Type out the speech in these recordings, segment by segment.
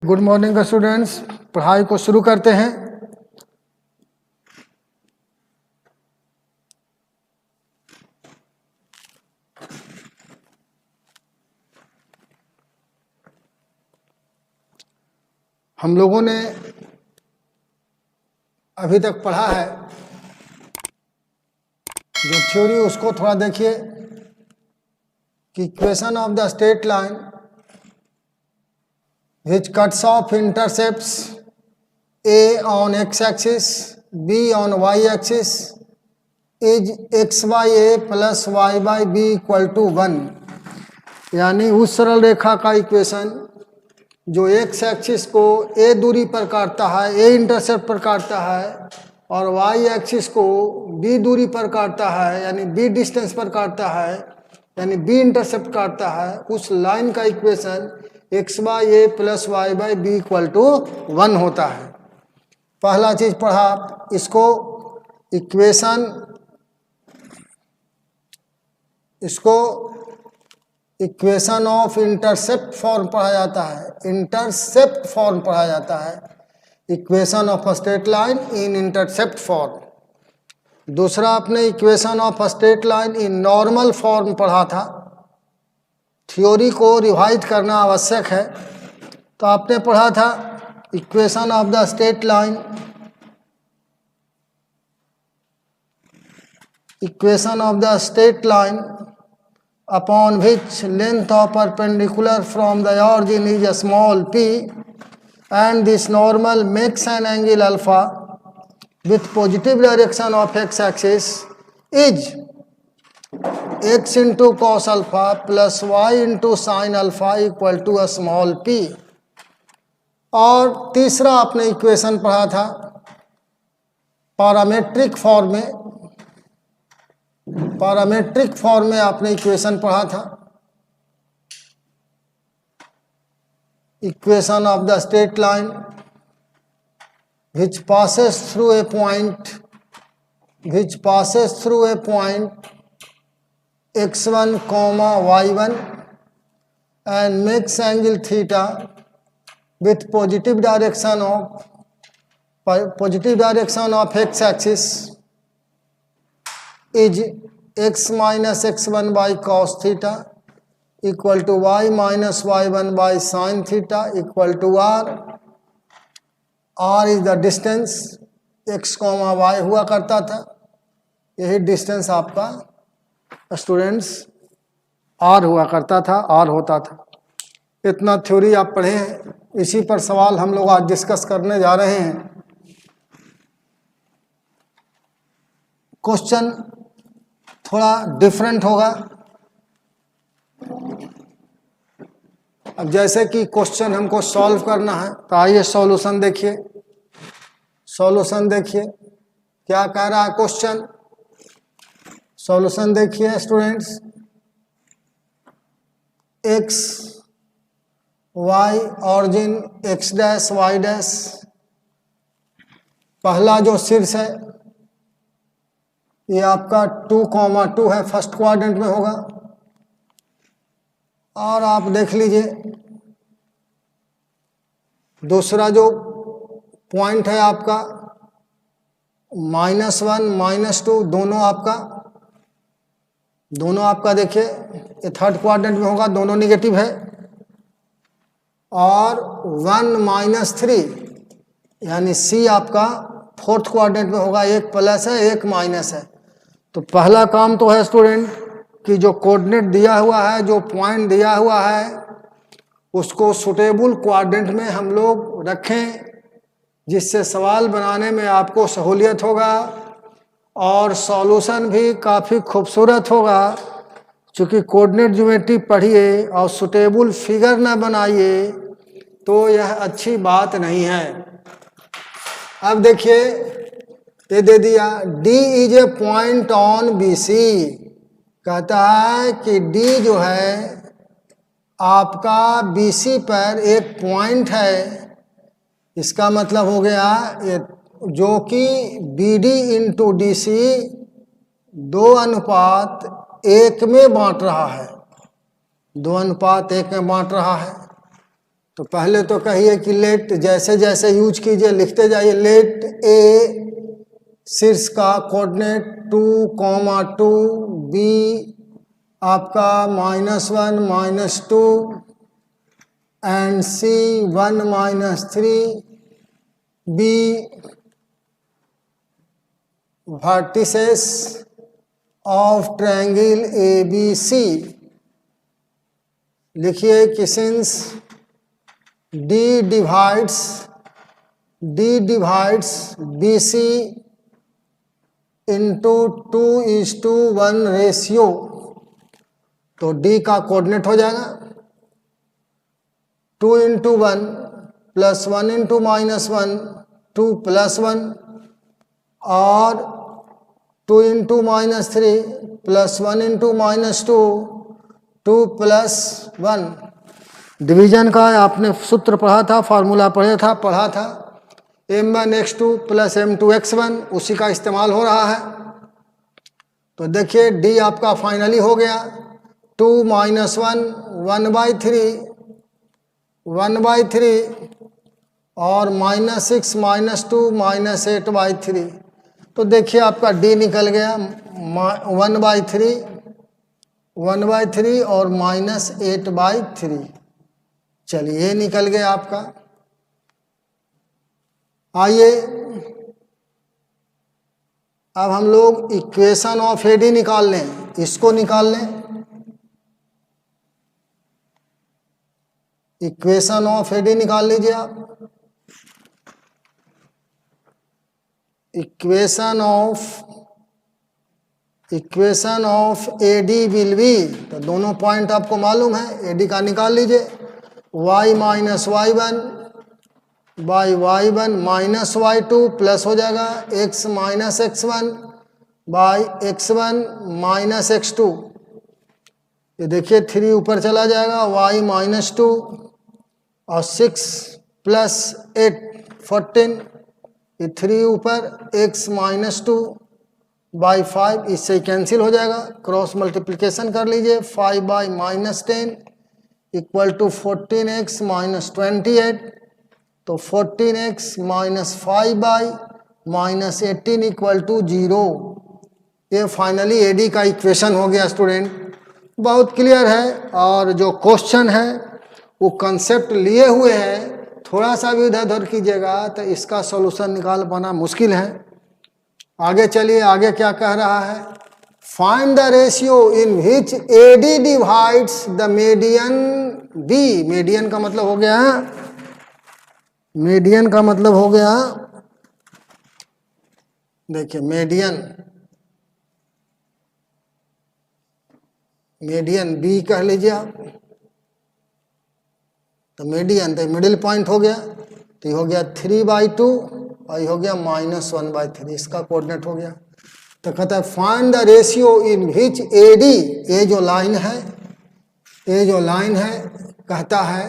Good morning students, पढ़ाई को शुरू करते हैं। हम लोगों ने अभी तक पढ़ा है जो थ्योरी, उसको थोड़ा देखिए कि equation of the straight line which cuts off intercepts A on x-axis, B on y-axis is x by a plus y by b equal to 1। यानी उस सरल रेखा का इक्वेशन जो x एक्सिस को a दूरी पर काटता है, a इंटरसेप्ट पर काटता है, और y एक्सिस को b दूरी पर काटता है, यानी b डिस्टेंस पर काटता है, यानी b इंटरसेप्ट काटता है, उस लाइन का equation x by a plus y by b equal to 1 होता है। पहला चीज पढ़ा, इसको इक्वेशन ऑफ इंटरसेप्ट फॉर्म पढ़ा जाता है, इंटरसेप्ट फॉर्म पढ़ा जाता है, equation of straight line in intercept form. दूसरा आपने equation of straight line in normal form पढ़ा था। थ्योरी को रिवाइज करना आवश्यक है। तो आपने पढ़ा था equation of the straight line, equation of the straight line upon which length of perpendicular from the origin is a small p and this normal makes an angle alpha with positive direction of x axis is x into cos alpha plus y into sin alpha equal to a small p। और तीसरा आपने equation पढ़ा था parametric form में, parametric form में आपने equation पढ़ा था, equation of the straight line which passes through a point x1 comma y1 and makes angle theta with positive direction of x axis is x minus x1 by cos theta equal to y minus y1 by sin theta equal to r। r is the distance, x comma y हुआ करता था, यही distance आपका students r हुआ करता था, r होता था। इतना थ्योरी आप पढ़े हैं, इसी पर सवाल हम लोग आज डिस्कस करने जा रहे हैं। क्वेश्चन थोड़ा डिफरेंट होगा। अब जैसे कि क्वेश्चन हमको सॉल्व करना है, तो आइए सॉल्यूशन देखिए। सॉल्यूशन देखिए क्या कह रहा है क्वेश्चन। सॉल्यूशन देखिए students, x y origin x dash y dash, पहला जो शीर्ष है ये आपका 2,2 है, फर्स्ट क्वाड्रेंट में होगा। और आप देख लीजिए दूसरा जो पॉइंट है आपका -1 -2, दोनों आपका देखिए ये थर्ड क्वाड्रेंट में होगा, दोनों निगेटिव है। और 1 -3 यानी सी आपका फोर्थ क्वाड्रेंट में होगा, एक प्लस है एक माइनस है। तो पहला काम तो है स्टूडेंट कि जो कोऑर्डिनेट दिया हुआ है, जो पॉइंट दिया हुआ है, उसको सुटेबल क्वाड्रेंट में हम लोग रखें, जिससे सवाल बनाने में आपको सहूलियत होगा और सॉल्यूशन भी काफ़ी खूबसूरत होगा। चूँकि कोऑर्डिनेट ज्योमेट्री पढ़िए और सुटेबल फिगर न बनाइए तो यह अच्छी बात नहीं है। अब देखिए ये दे दिया D is a point on BC, कहता है कि D जो है आपका BC पर एक पॉइंट है। इसका मतलब हो गया ये जो कि BD इंटू DC 2:1 में बांट रहा है, 2:1 में बांट रहा है। तो पहले तो कहिए कि लेट, जैसे जैसे यूज कीजिए लिखते जाइए, लेट ए शीर्ष का कोऑर्डिनेट 2, 2, बी आपका -1, -2 and C 1, -3, B vertices of triangle ABC। लिखिए कि since D divides BC into 2:1 ratio, तो D का कोऑर्डिनेट हो जाएगा 2 × 1 + 1 × -1 2 + 1 और 2 × -3 + 1 × -2 2 + 1। डिवीजन का आपने सूत्र पढ़ा था, फार्मूला पढ़ा था m1x2 + m2x1, उसी का इस्तेमाल हो रहा है। तो देखिए d आपका फाइनली हो गया 2 - 1 1/3 और -6 -2 -8/3। तो देखिए आपका d निकल गया 1/3 और -8/3। चलिए ये निकल गया आपका। आइए अब हम लोग इक्वेशन ऑफ AD निकाल लें, इसको निकाल लें। इक्वेशन ऑफ AD निकाल लीजिए आप। Equation of AD will be, तो दोनों पॉइंट आपको मालूम है, AD का निकाल लीजिए। y - y1 by y1 - y2 plus हो जाएगा x - x1 by x1 - x2। ये देखिए 3 ऊपर चला जाएगा, y - 2 और 6 + 8 14, ये 3 ऊपर x - 2 बाई 5, इससे कैंसिल हो जाएगा, क्रॉस मल्टीप्लिकेशन कर लीजिए। 5 बाई -10 इक्वल टू 14x - 28, तो 14x - 5 बाई -18 इक्वल टू 0। ये फाइनली AD का इक्वेशन हो गया स्टूडेंट। बहुत क्लियर है, और जो क्वेश्चन है वो कंसेप्ट लिए हुए हैं, थोड़ा सा भी इधर उधर कीजिएगा तो इसका सॉल्यूशन निकाल पाना मुश्किल है। आगे चलिए, आगे क्या कह रहा है, find the ratio in which AD divides the median B। Median का मतलब हो गया, मीडियन का मतलब हो गया, देखिए मीडियन B कह लीजिए आप, तो मीडियन तो मिडिल पॉइंट हो गया, तो ये हो गया 3/2 और ये हो गया -1/3, इसका कोऑर्डिनेट हो गया। तो कहता है find the ratio in which AD, ये जो लाइन है कहता है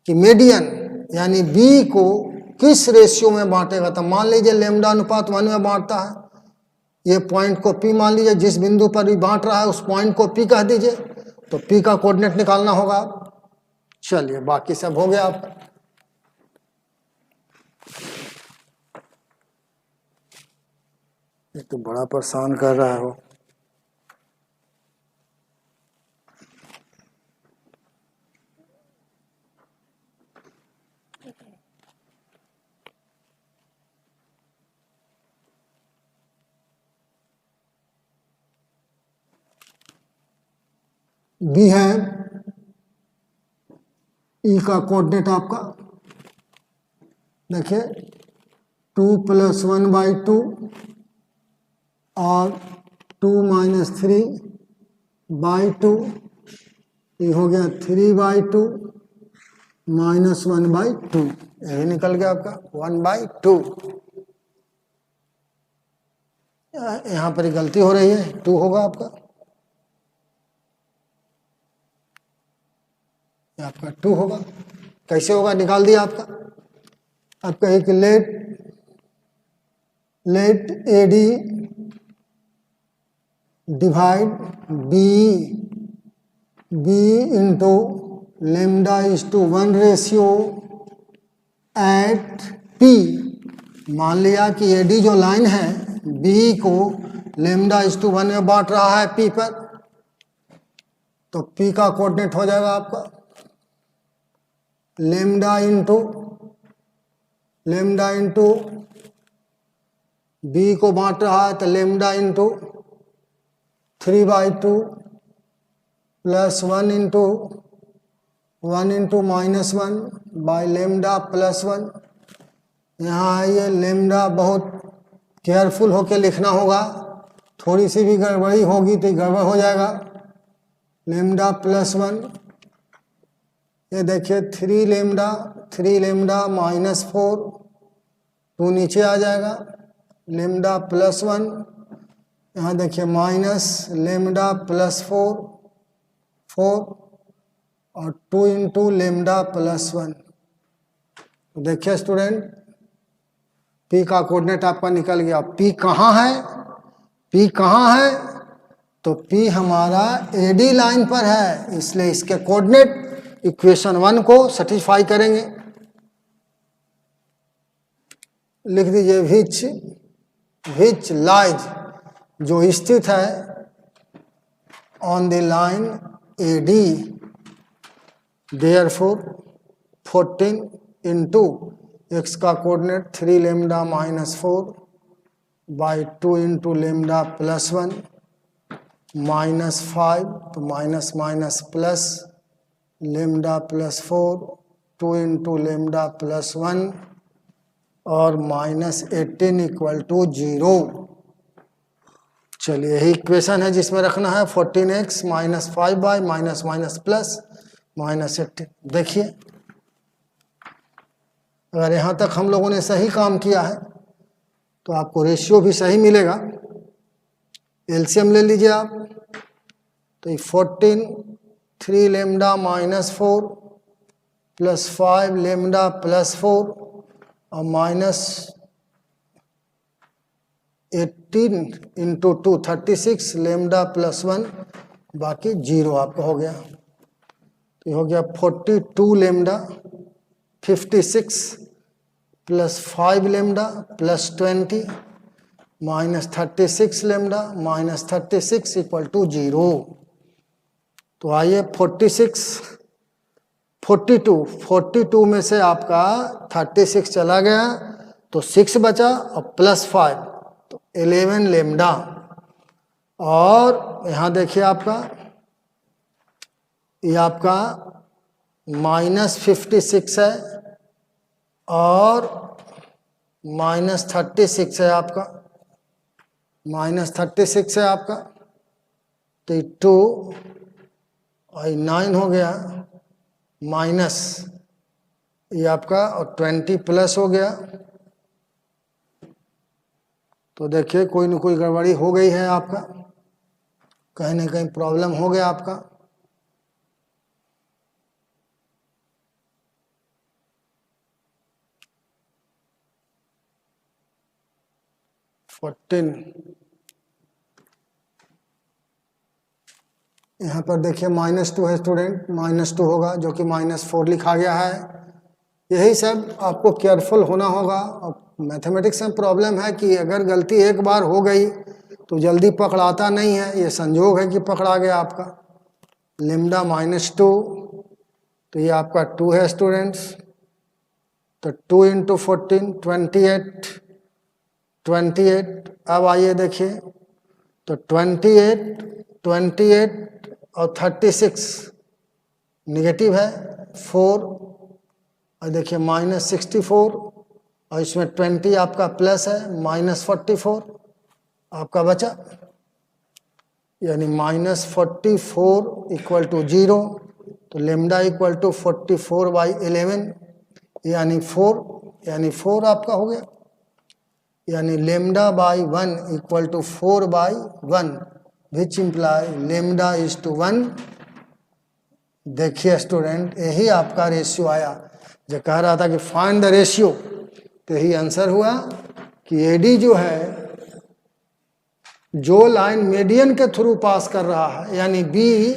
कि मीडियन यानी B को किस रेशियो में बांटेगा। तो मान लीजिए लैम्डा अनुपात 1 में बांटता है, ये पॉइंट को P मान लीजिए, जिस बिंदु पर भी बांट रहा है उस पॉइंट को P कह दीजिए, तो P का कोऑर्डिनेट निकालना होगा। चलिए बाकी सब हो गया आपका। ये तो बड़ा परेशान कर रहा हो। B है, E का कोऑर्डिनेट आपका देखिए 2 + 1/2 और 2 - 3/2, ये हो गया 3/2 -1/2, यही निकल गया आपका 1/2। यहाँ पर गलती हो रही है, 2 होगा आपका, आपका 2 होगा। कैसे होगा, निकाल दिया आपका। अब कहे कि let AD divide B into lambda is to 1 ratio at P. मान लिया कि एडी जो लाइन है बी को लेमडा इज टू 1 में बांट रहा है पी पर, तो पी का कोऑर्डिनेट हो जाएगा आपका लेमडा इंटू बी को बांट रहा है तो lambda into 3/2 plus 1 into -1 by lambda plus 1। यहाँ है ये लेमडा, बहुत केयरफुल होके लिखना होगा, थोड़ी सी भी गड़बड़ी होगी तो गड़बड़ हो जाएगा। लेमडा प्लस 1, ये देखिए 3 लेमडा -4, 2 नीचे आ जाएगा, लेमडा प्लस 1, यहाँ देखिए माइनस लेमडा प्लस 4 और 2 इंटू लेमडा प्लस 1। देखिए स्टूडेंट, पी का कोऑर्डिनेट आपका निकल गया। पी कहाँ है? तो पी हमारा एडी लाइन पर है, इसलिए इसके कोऑर्डिनेट इक्वेशन 1 को सेटिस्फाई करेंगे। लिख दीजिए विच लाइज, जो स्थित है on the line AD, therefore 14 into x का coordinate 3 lambda -4 by 2 into lambda plus 1 -5, तो minus minus plus lambda plus 4, 2 into lambda plus 1 और -18 इक्वल टू 0। चलिए यही इक्वेशन है जिसमें रखना है 14x -5 बाई माइनस प्लस -18। देखिए अगर यहाँ तक हम लोगों ने सही काम किया है तो आपको रेशियो भी सही मिलेगा। एलसीएम ले लीजिए आप, तो ये 14 3 लेमडा -4 प्लस 5 लेमडा प्लस 4 और -18 इंटू 2 36 लेमडा प्लस 1 बाकी 0 आपका हो गया। तो ये हो गया 42 lambda 56 plus 5 lambda plus 20 -36 lambda -36 equal to 0। तो आइए 42 में से आपका 36 चला गया तो 6 बचा और प्लस 5 तो 11 लेमडा। और यहाँ देखिए आपका ये आपका -56 है और -36 है आपका, -36 है आपका, तो 2 और 9 हो गया माइनस ये आपका और 20 प्लस हो गया। तो देखिए कोई न कोई गड़बड़ी हो गई है आपका, कहीं ना कहीं प्रॉब्लम हो गया आपका। यहाँ पर देखिए -2 है स्टूडेंट, -2 होगा जो कि -4 लिखा गया है। यही सब आपको केयरफुल होना होगा। और मैथमेटिक्स में प्रॉब्लम है कि अगर गलती एक बार हो गई तो जल्दी पकड़ाता नहीं है, ये संजोग है कि पकड़ा गया आपका। लेमडा -2 तो ये आपका 2 है स्टूडेंट्स, तो 2 इंटू 14 28। अब आइए देखिए तो 28 और 36 निगेटिव है 4 और देखिए -64 और इसमें 20 आपका प्लस है -44 आपका बचा, यानी -44 इक्वल टू 0। तो लेमडा इक्वल टू 44/11 यानी 4 आपका हो गया, यानी lambda by 1 equal to 4/1 which imply lambda is to 1। देखिए स्टूडेंट यही आपका रेशियो आया। जो कह रहा था कि फाइंड द रेशियो, तो यही आंसर हुआ कि एडी जो है, जो लाइन मीडियन के थ्रू पास कर रहा है, यानी बी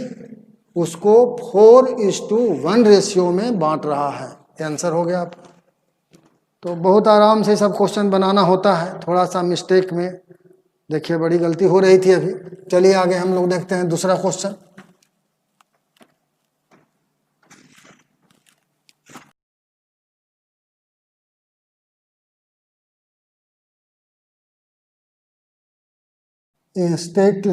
उसको 4:1 रेशियो में बांट रहा है। ये आंसर हो गया आपका। तो बहुत आराम से सब क्वेश्चन बनाना होता है, थोड़ा सा मिस्टेक में देखिए बड़ी गलती हो रही थी अभी। चलिए आगे हम लोग देखते हैं दूसरा question. A straight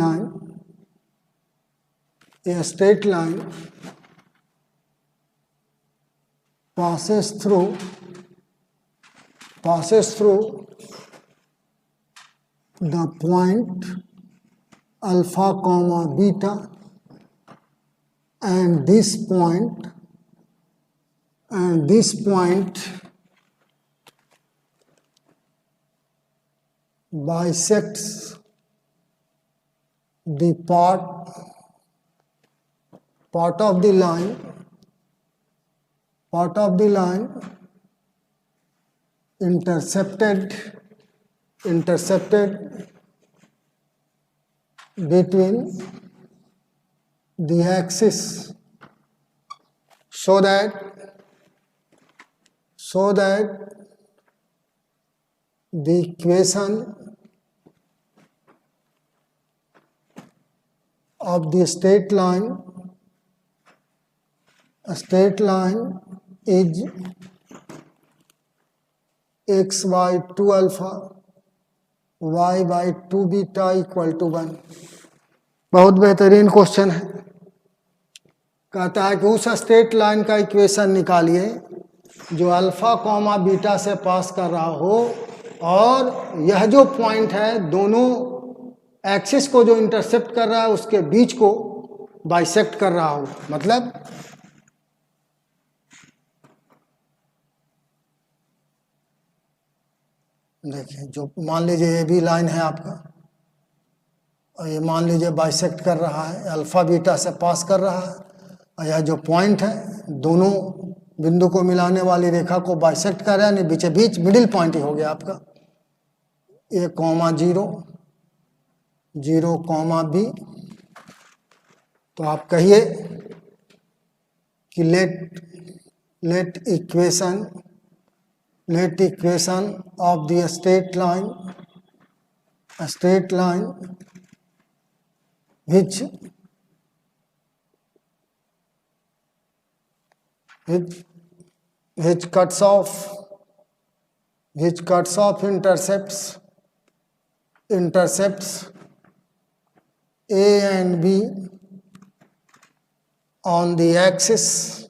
line passes through the point alpha comma beta, and this point bisects the part of the line intercepted between the axis, so that the equation of the straight line is x by 2 alpha y by 2 beta equal to 1। बहुत बेहतरीन question है। कहता है कि उस straight line का equation निकालिए जो अल्फा कॉमा बीटा से पास कर रहा हो, और यह जो पॉइंट है दोनों एक्सिस को जो इंटरसेप्ट कर रहा है उसके बीच को बाइसेक्ट कर रहा हो। मतलब देखिए, जो मान लीजिए ये भी लाइन है आपका, और ये मान लीजिए बाइसेक्ट कर रहा है, अल्फा बीटा से पास कर रहा है, और यह जो पॉइंट है दोनों बिंदु को मिलाने वाली रेखा को बाइसेक्ट कर रहा है, बीच बीच मिडिल पॉइंट ही हो गया आपका। ए कॉमा 0 कॉमा बी। तो आप कहिए कि let equation of the straight line which cuts off intercepts A and B on the axis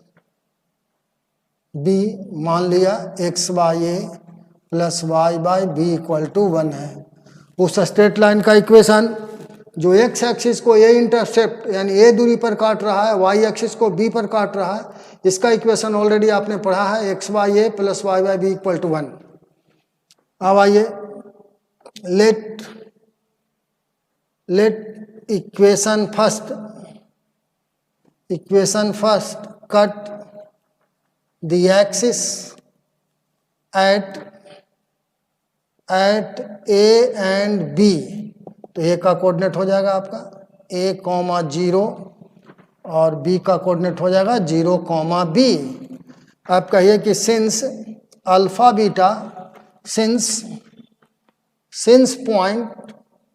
B, मान लिया x by a plus y by b equal to 1 है। उस स्ट्रेट लाइन का equation जो x एक्सिस को a intercept यानी a दूरी पर काट रहा है, y एक्सिस को b पर काट रहा है, इसका इक्वेशन ऑलरेडी आपने पढ़ा है, x by a plus y by b equal to 1। अब आइए let equation first cut the axis at A and B। तो A का कोऑर्डिनेट हो जाएगा आपका A कॉमा 0 और B का कोऑर्डिनेट हो जाएगा 0 कॉमा B। आप कहिए कि since alpha beta since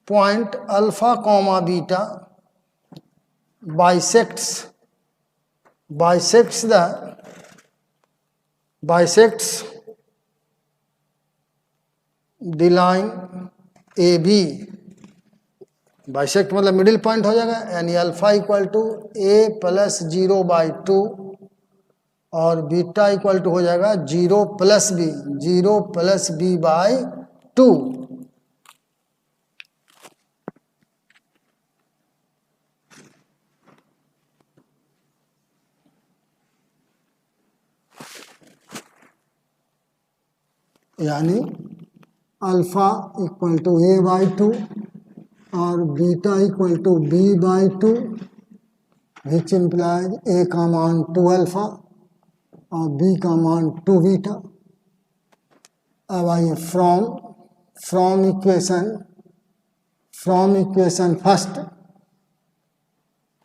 point alpha comma beta bisects the line AB। Bisect मतलब मिडिल पॉइंट हो जाएगा, यानी alpha equal to a plus 0 by 2 और बीटा इक्वल टू हो जाएगा 0 प्लस b बाई 2। यानी alpha equal to a by 2 और beta equal to b by 2, which implies a का मान 2 अल्फा और b का मान 2 बीटा। अब आइए फ्रॉम इक्वेशन फर्स्ट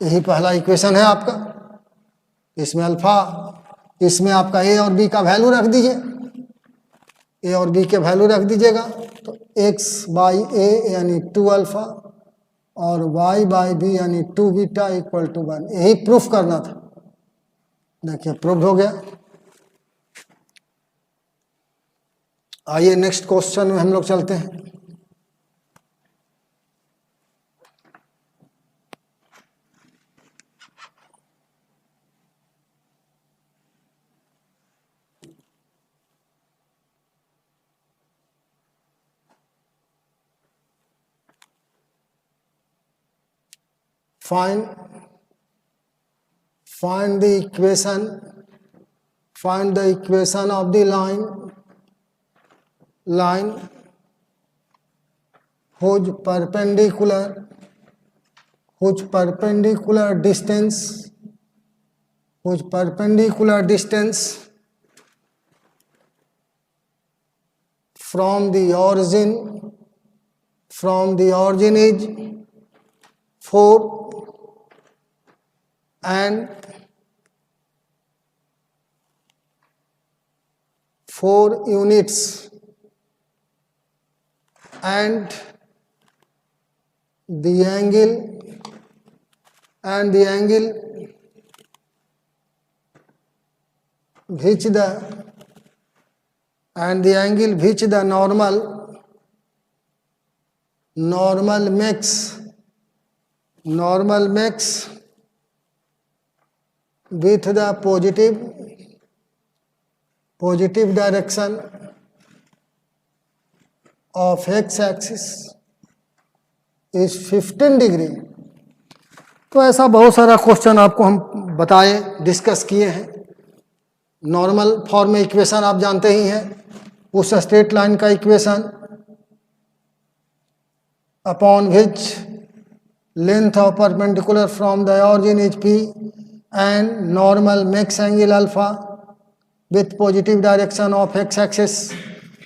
यही पहला इक्वेशन है आपका। इसमें अल्फा, इसमें आपका ए और बी का वैल्यू रख दीजिए, ए और बी के वैल्यू रख दीजिएगा। तो x बाई ए यानी 2 अल्फा और y बाई बी यानी 2 बीटा इक्वल टू 1, यही प्रूफ करना था। देखिए प्रूफ हो गया। आइए नेक्स्ट क्वेश्चन में हम लोग चलते हैं। find the equation of the line whose perpendicular distance from the origin is 4 and 4 units and the angle which the normal makes with the positive direction of x-axis is 15 degree. तो ऐसा बहुत सारा question आपको हम बताए, discuss किए हैं। Normal form में इक्वेशन आप जानते ही हैं, उस स्ट्रेट लाइन का equation upon which length of perpendicular from the origin is p and normal makes angle alpha with positive direction of x axis.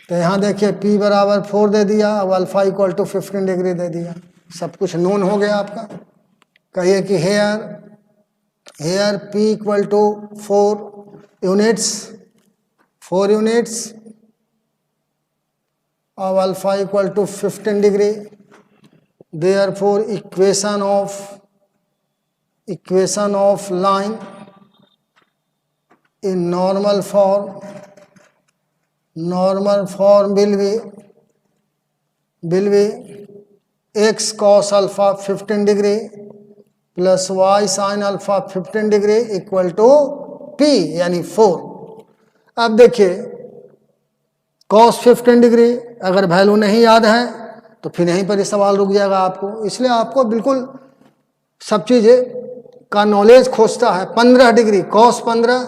तो यहाँ देखिए p बराबर 4 दे दिया और अल्फा इक्वल टू 15 डिग्री दे दिया। सब कुछ नोन हो गया आपका। कहिए कि here p equal to 4 units और alpha equal to 15 degree. Therefore equation of line in normal form will be x cos alpha 15 degree plus y sin alpha 15 degree equal to p यानी 4। अब देखिए cos 15 degree अगर value नहीं याद है तो फिर यहीं पर ये सवाल रुक जाएगा आपको। इसलिए आपको बिल्कुल सब चीज़ें का नॉलेज खोजता है। 15 डिग्री cos 15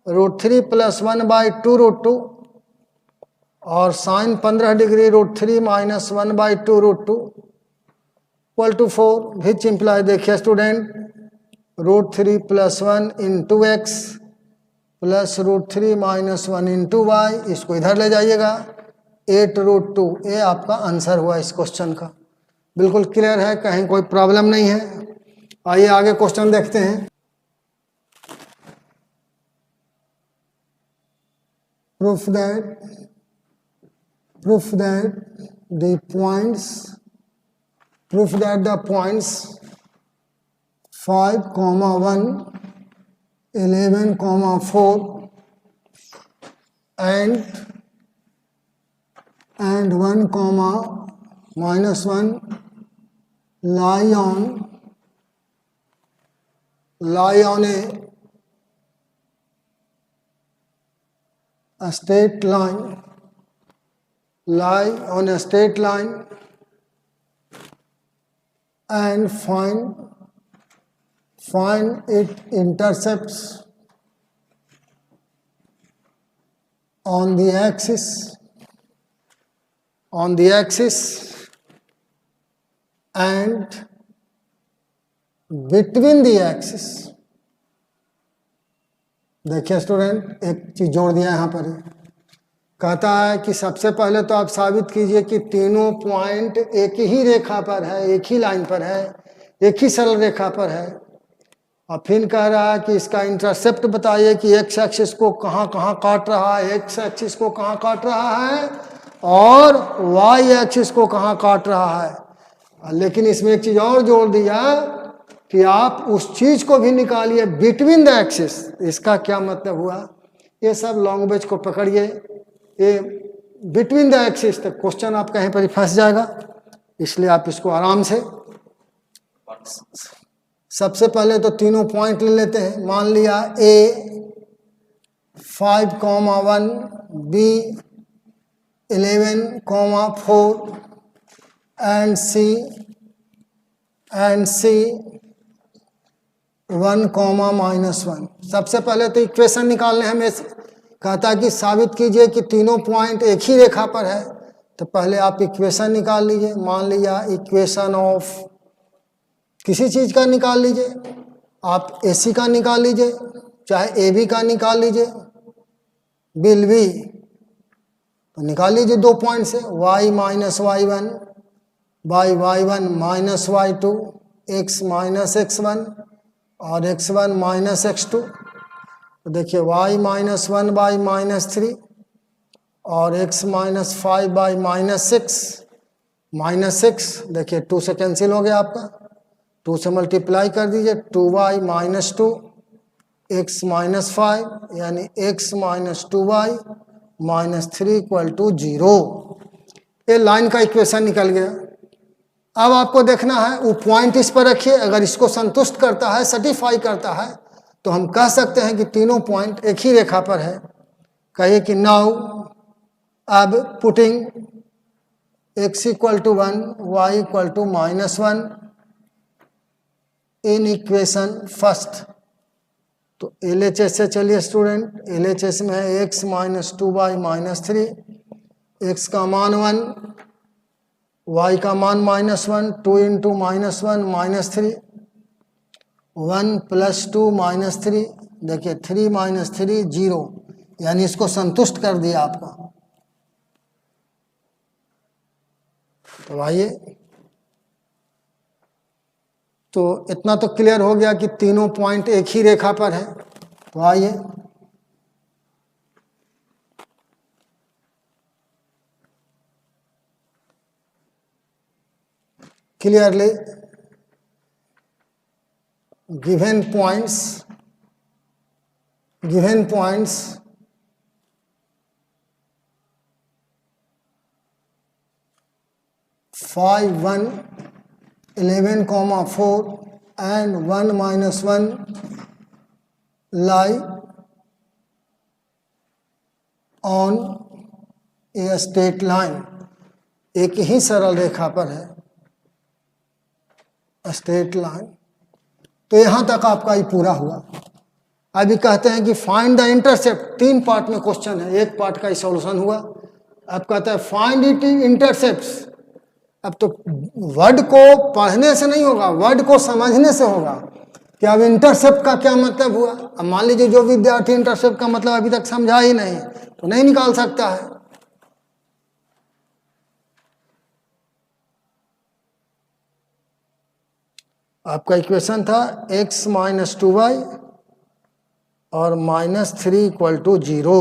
√3 प्लस 1/2 √2 और sin 15 degree √3 minus 1/2 √2 equal to 4 which imply, देखिए student, √3 plus 1 into x plus √3 minus 1 into y. इसको इधर ले जाइएगा, 8 √2। ये आपका आंसर हुआ इस क्वेश्चन का। बिल्कुल क्लियर है, कहीं कोई प्रॉब्लम नहीं है। आइए आगे क्वेश्चन देखते हैं। Proof that the points 5, 1, 11, 4 and 1, -1 lie on a straight line, and find it intercepts on the axis and between the axis। देखिए स्टूडेंट, एक चीज जोड़ दिया यहाँ पर। कहता है कि सबसे पहले तो आप साबित कीजिए कि तीनों पॉइंट एक ही रेखा पर है, एक ही लाइन पर है, एक ही सरल रेखा पर है। और फिर कह रहा है कि इसका इंटरसेप्ट बताइए कि एक्स एक्सिस को कहाँ कहाँ काट रहा है, एक्स एक्सिस को कहाँ काट रहा है और वाई एक्सिस को कहाँ काट रहा है। लेकिन इसमें एक चीज और जोड़ दिया कि आप उस चीज को भी निकालिए बिटवीन द एक्सिस। इसका क्या मतलब हुआ, ये सब लैंग्वेज को पकड़िए, ये बिटवीन द एक्सिस तक क्वेश्चन आप कहीं पर ही फंस जाएगा, इसलिए आप इसको आराम से। सबसे पहले तो तीनों पॉइंट ले लेते हैं। मान लिया ए 5,1, बी 11,4 एंड सी 1,-1। सबसे पहले तो इक्वेशन निकालने हमें कहता कि साबित कीजिए कि तीनों पॉइंट एक ही रेखा पर है, तो पहले आप इक्वेशन निकाल लीजिए। मान लिया इक्वेशन ऑफ किसी चीज का निकाल लीजिए, आप AC का निकाल लीजिए, चाहे AB का निकाल लीजिए, बिल बी तो निकाल लीजिए दो पॉइंट से, y minus y1 by y1 minus y2, x minus x1 और x1 माइनस x2। तो देखिए y माइनस 1 बाई माइनस 3 और x माइनस 5 बाई माइनस 6, देखिए 2 से कैंसिल हो गया आपका, 2 से मल्टीप्लाई कर दीजिए, 2y माइनस 2 x माइनस 5 यानी x minus 2y minus 3 equal to 0। ये लाइन का इक्वेशन निकल गया। अब आपको देखना है वो पॉइंट इस पर रखिए, अगर इसको संतुष्ट करता है, सेटिस्फाई करता है, तो हम कह सकते हैं कि तीनों पॉइंट एक ही रेखा पर है। कहिए कि नाउ अब putting x equal to 1 y equal to minus 1 in equation first. तो LHS से चलिए स्टूडेंट, LHS में है x minus 2y minus 3, x का मान 1, y का मान minus 1, 2 into minus 1 minus 3, 1 plus 2 minus 3, देखिए 3 माइनस 3 0, यानी इसको संतुष्ट कर दिया आपका। तो आइए, तो इतना तो क्लियर हो गया कि तीनों पॉइंट एक ही रेखा पर है। तो आइए clearly given points 5, 1, 11,4 and 1 minus 1 lie on a straight line। एक ही सरल रेखा पर है, स्ट्रेट लाइन। तो यहां तक आपका ये पूरा हुआ। अभी कहते हैं कि फाइंड द इंटरसेप्ट। 3 पार्ट में क्वेश्चन है, एक पार्ट का ही सॉल्यूशन हुआ। अब कहता है फाइंड इट इंटरसेप्ट्स। अब तो वर्ड को पढ़ने से नहीं होगा, वर्ड को समझने से होगा कि अब इंटरसेप्ट का क्या मतलब हुआ। अब मान लीजिए जो विद्यार्थी इंटरसेप्ट का मतलब अभी तक समझा ही नहीं तो नहीं निकाल सकता है। आपका इक्वेशन था x माइनस 2y और माइनस 3 इक्वल टू 0।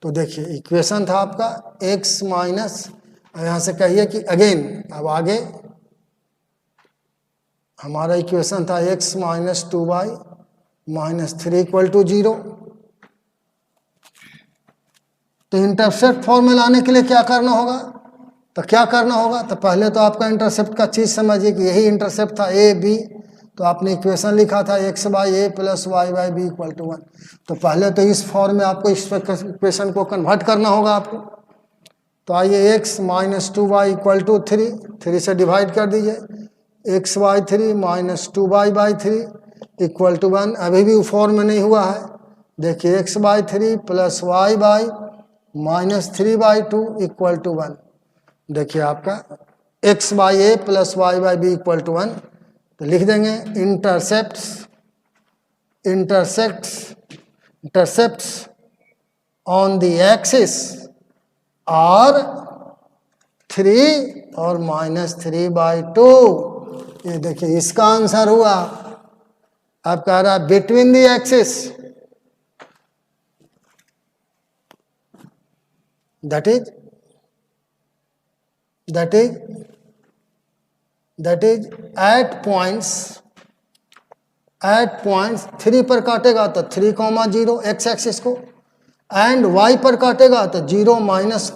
तो देखिए इक्वेशन था आपका x माइनस, यहां से कहिए कि अगेन, अब आगे हमारा इक्वेशन था x minus 2y minus 3 equal to 0। तो इंटरसेप्ट फॉर्म में लाने के लिए क्या करना होगा, तो क्या करना होगा, तो पहले तो आपका इंटरसेप्ट का चीज समझिए कि यही इंटरसेप्ट था ए बी। तो आपने इक्वेशन लिखा था x by a plus y by b equal to 1। तो पहले तो इस फॉर्म में आपको इस इक्वेशन को कन्वर्ट करना होगा आपको। तो आइए x minus 2y equal to 3 से डिवाइड कर दीजिए, x by 3 minus 2y by 3 equal to 1। अभी भी फॉर्म में नहीं हुआ है, देखिए x by 3 plus y by minus 3 by 2 equal to 1। देखिए आपका x by a plus y by b equal to 1। तो लिख देंगे intercepts on the axis are 3 और माइनस 3 बाई 2। ये देखिए इसका आंसर हुआ। अब कह रहा है between the axis, that is at points 3 पर काटेगा तो 3,0 एक्स एक्सिस को, एंड वाई पर काटेगा तो 0 माइनस।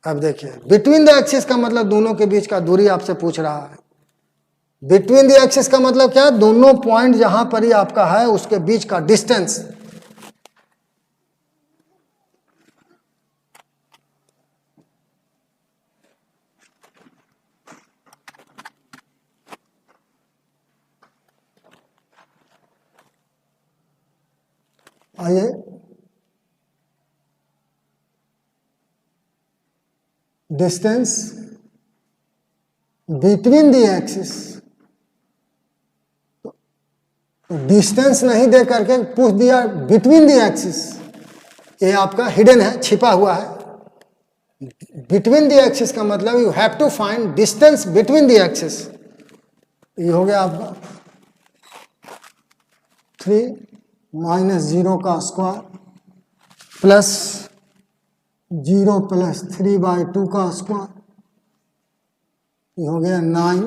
अब देखिए बिटवीन द एक्सिस का मतलब दोनों के बीच का दूरी आपसे पूछ रहा है। बिटवीन द एक्सिस का मतलब क्या है? दोनों पॉइंट जहां पर ही आपका है उसके बीच का डिस्टेंस। आइए distance between the axis, distance नहीं दे करके पूछ दिया बिटवीन द एक्सिस, ये आपका हिडन है, छिपा हुआ है। बिटवीन द एक्सिस का मतलब you have to find distance between the axis. ये हो गया आपका 3 माइनस 0 का स्क्वायर प्लस 0 प्लस 3/2 का स्क्वायर, ये हो गया 9।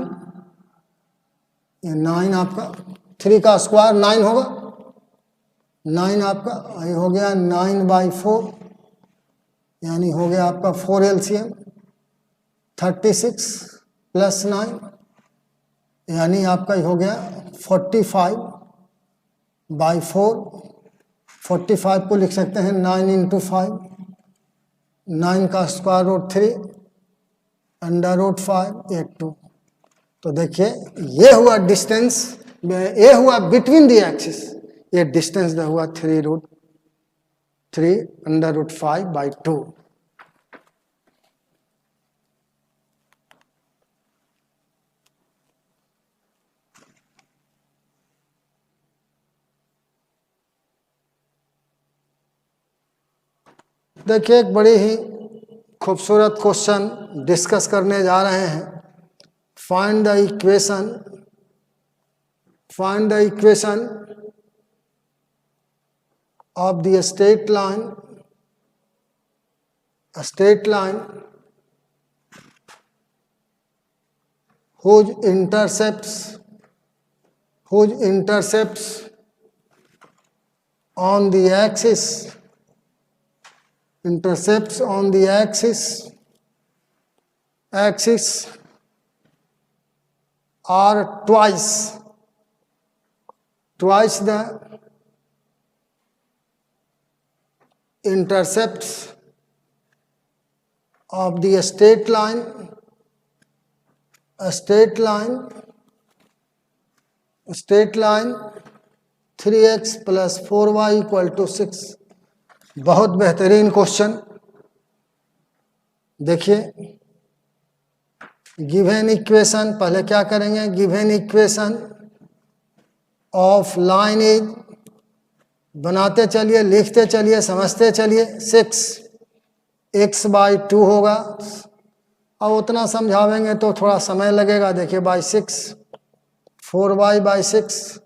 ये 9 आपका 3 का स्क्वायर 9 होगा, 9 आपका, ये हो गया 9/4, यानी हो गया आपका 4 LCM 36 प्लस 9, यानी आपका ये हो गया 45/4। 45 को लिख सकते हैं 9 × 5, 9 का स्क्वायर रूट 3 √5 8 2। तो देखिए ये हुआ डिस्टेंस, ये हुआ बिटवीन द एक्सिस, ये डिस्टेंस हुआ 3 √5/2। देखिए एक बड़ी ही खूबसूरत क्वेश्चन डिस्कस करने जा रहे हैं। Find the equation of the straight line whose intercepts on the axis are twice the intercepts of the straight line 3x + 4y = 6। बहुत बेहतरीन क्वेश्चन। देखिए गिवन इक्वेशन, पहले क्या करेंगे, given equation of line is, बनाते चलिए, लिखते चलिए, समझते चलिए। 6x/2 होगा, और उतना समझावेंगे तो थोड़ा समय लगेगा। देखिए /6, 4y/6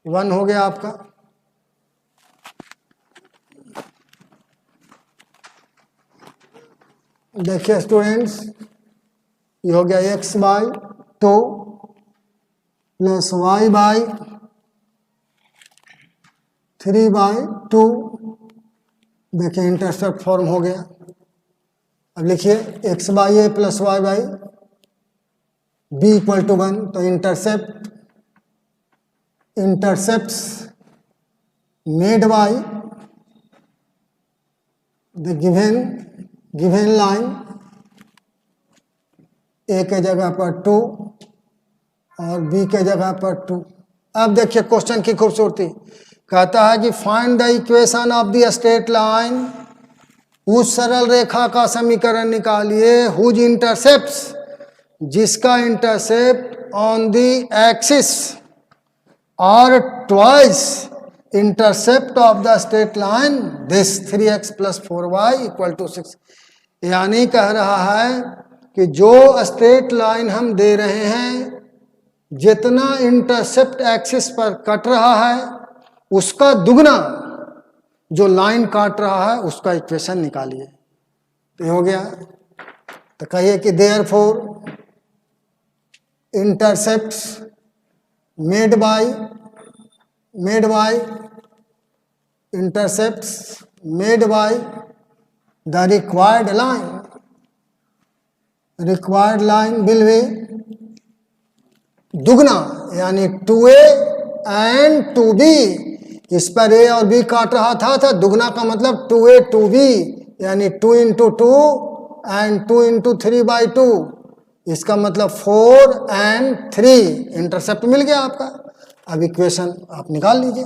1 हो गया आपका। देखिए स्टूडेंट्स, ये हो गया x/2 प्लस y/3/2। देखिए इंटरसेप्ट फॉर्म हो गया। अब लिखिए x/a प्लस y/b = 1। तो intercepts made by the given line, a के जगह पर 2 और बी के जगह पर 2। अब देखिए क्वेश्चन की खूबसूरती, कहता है कि find the equation of the straight line, उस सरल रेखा का समीकरण निकालिए, हुज इंटरसेप्ट्स, जिसका इंटरसेप्ट ऑन द एक्सिस और twice intercept of the straight line this 3x + 4y = 6। यानी कह रहा है कि जो स्ट्रेट लाइन हम दे रहे हैं, जितना इंटरसेप्ट एक्सिस पर कट रहा है उसका दुगना जो लाइन काट रहा है उसका इक्वेशन निकालिए। तो हो गया, तो कहिए कि therefore intercepts made bye intercepts made by the required line will be दुगना यानी 2a and 2b। इस पर a और b काट रहा था दुगना का मतलब 2a 2b यानी 2 into 2 and 2 into 3/2, इसका मतलब 4 and 3। इंटरसेप्ट मिल गया आपका। अब इक्वेशन आप निकाल लीजिए।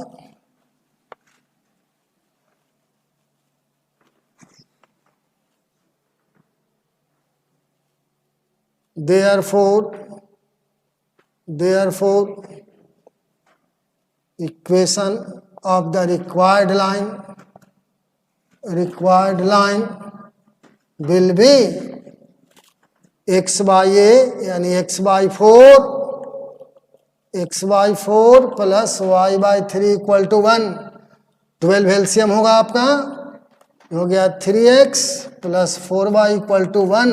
Therefore equation of the required line will be x by a यानी x by 4 plus y by 3 equal to 1। 12 LCM होगा आपका, हो गया 3x plus 4y equal to 1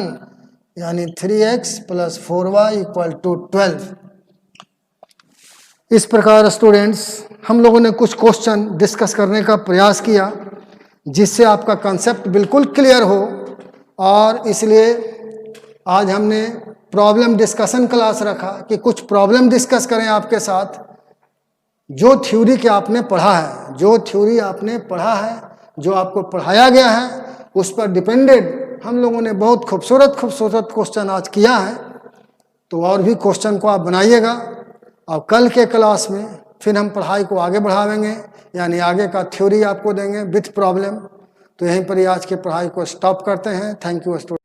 यानी 3x plus 4y equal to 12। इस प्रकार स्टूडेंट्स हम लोगों ने कुछ क्वेश्चन डिस्कस करने का प्रयास किया जिससे आपका कंसेप्ट बिल्कुल क्लियर हो, और इसलिए आज हमने प्रॉब्लम डिस्कशन क्लास रखा कि कुछ प्रॉब्लम डिस्कस करें आपके साथ। जो थ्योरी के आपने पढ़ा है, जो थ्योरी आपने पढ़ा है, जो आपको पढ़ाया गया है, उस पर डिपेंडेड हम लोगों ने बहुत खूबसूरत क्वेश्चन आज किया है। तो और भी क्वेश्चन को आप बनाइएगा, और कल के क्लास में फिर हम पढ़ाई को आगे बढ़ावेंगे, यानी आगे का थ्योरी आपको देंगे विथ प्रॉब्लम। तो यहीं पर ही आज की पढ़ाई को स्टॉप करते हैं। Thank you student.